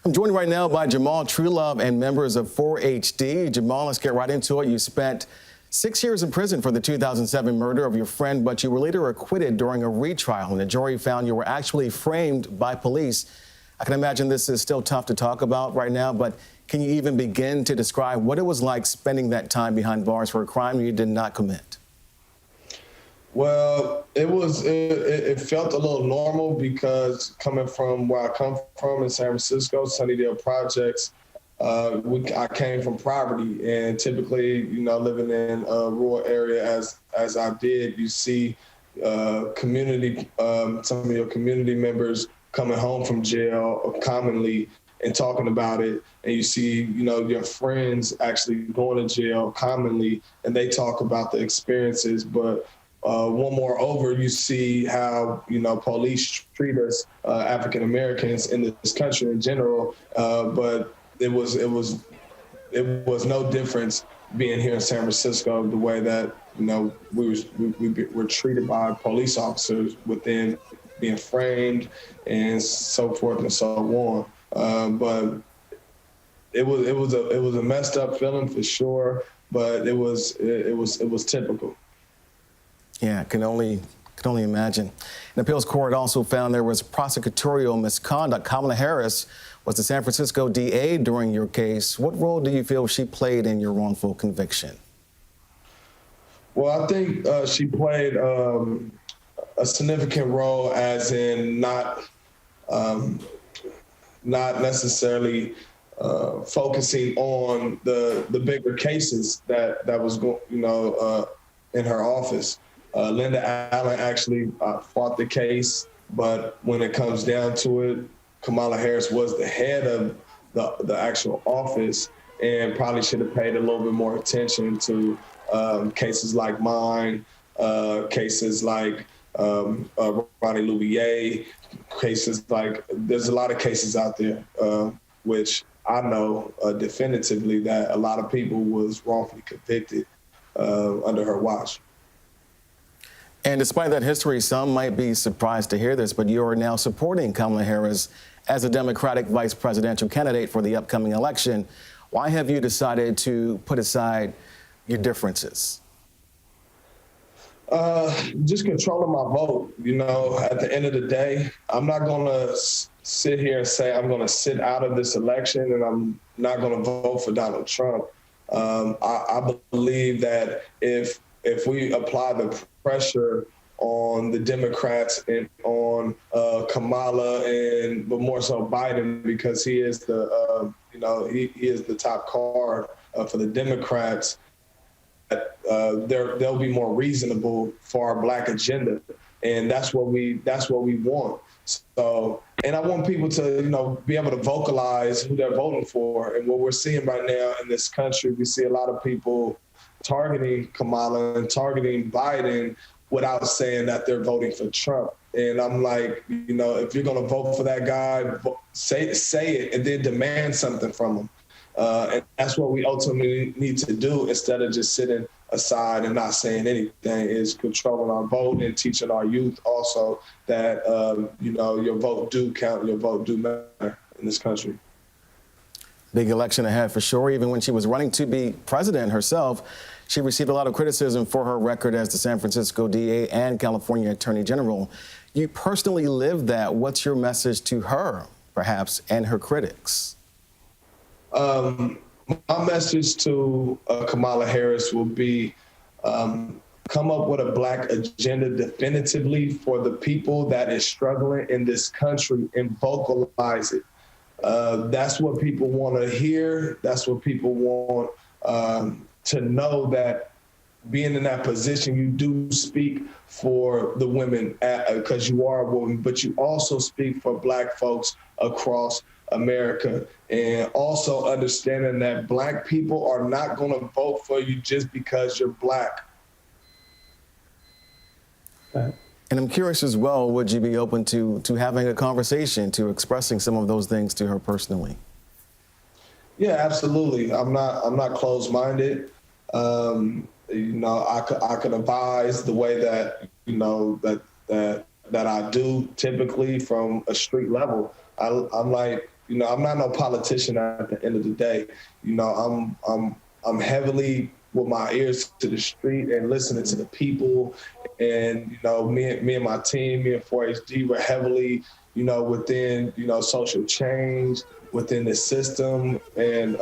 I'm joined right now by Jamal Trulove and members of 4HD. Jamal, let's get right into it. You spent 6 years in prison for the 2007 murder of your friend, but you were later acquitted during a retrial, and the jury found you were actually framed by police. I can imagine this is still tough to talk about right now, but can you even begin to describe what it was like spending that time behind bars for a crime you did not commit? Well, it felt a little normal because coming from where I come from in San Francisco, Sunnydale Projects, I came from poverty, and typically, living in a rural area as I did, you see some of your community members coming home from jail commonly and talking about it, and you see, your friends actually going to jail commonly, and they talk about the experiences, but moreover, you see how, police treat us, African Americans in this country in general. But it was no difference being here in San Francisco, the way that, we were treated by police officers within being framed and so forth and so on. But it was a messed up feeling for sure, but it was typical. Yeah, can only imagine. An appeals court also found there was prosecutorial misconduct. Kamala Harris was the San Francisco DA during your case. What role do you feel she played in your wrongful conviction? Well, I think she played a significant role, as in not necessarily focusing on the bigger cases that was going, in her office. Linda Allen actually fought the case, but when it comes down to it, Kamala Harris was the head of the actual office and probably should have paid a little bit more attention to cases like mine, cases like Ronnie Louvier, cases like, there's a lot of cases out there, which I know definitively that a lot of people was wrongfully convicted under her watch. And despite that history, some might be surprised to hear this, but you are now supporting Kamala Harris as a Democratic vice presidential candidate for the upcoming election. Why have you decided to put aside your differences? Just controlling my vote. At the end of the day, I'm not going to sit here and say I'm going to sit out of this election and I'm not going to vote for Donald Trump. I believe that if we apply the pressure on the Democrats and on Kamala, but more so Biden, because he is the he is the top card for the Democrats, they'll be more reasonable for our Black agenda, and that's what we want. So, and I want people to be able to vocalize who they're voting for. And what we're seeing right now in this country, we see a lot of people targeting Kamala and targeting Biden without saying that they're voting for Trump. And I'm like, if you're going to vote for that guy, say it and then demand something from him. And that's what we ultimately need to do, instead of just sitting aside and not saying anything, is controlling our vote and teaching our youth also that, your vote do count, your vote do matter in this country. Big election ahead for sure. Even when she was running to be president herself, she received a lot of criticism for her record as the San Francisco DA and California Attorney General. You personally lived that. What's your message to her, perhaps, and her critics? My message to Kamala Harris will be come up with a Black agenda definitively for the people that is struggling in this country and vocalize it. That's what people want to hear. That's what people want to know, that being in that position, you do speak for the women because you are a woman, but you also speak for Black folks across America, and also understanding that Black people are not going to vote for you just because you're Black. And I'm curious as well, would you be open to having a conversation, to expressing some of those things to her personally? Yeah, absolutely. I'm not closed-minded. I could advise the way that that I do typically from a street level. I'm like, I'm not no politician at the end of the day. I'm heavily with my ears to the street and listening to the people. And, me and my team, me and 4HD, we're heavily, within, social change, within the system, and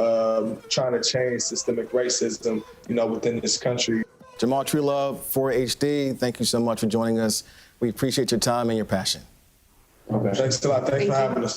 trying to change systemic racism, within this country. Jamal Trulove, 4HD, thank you so much for joining us. We appreciate your time and your passion. Okay. Thanks a lot. Thanks for having us.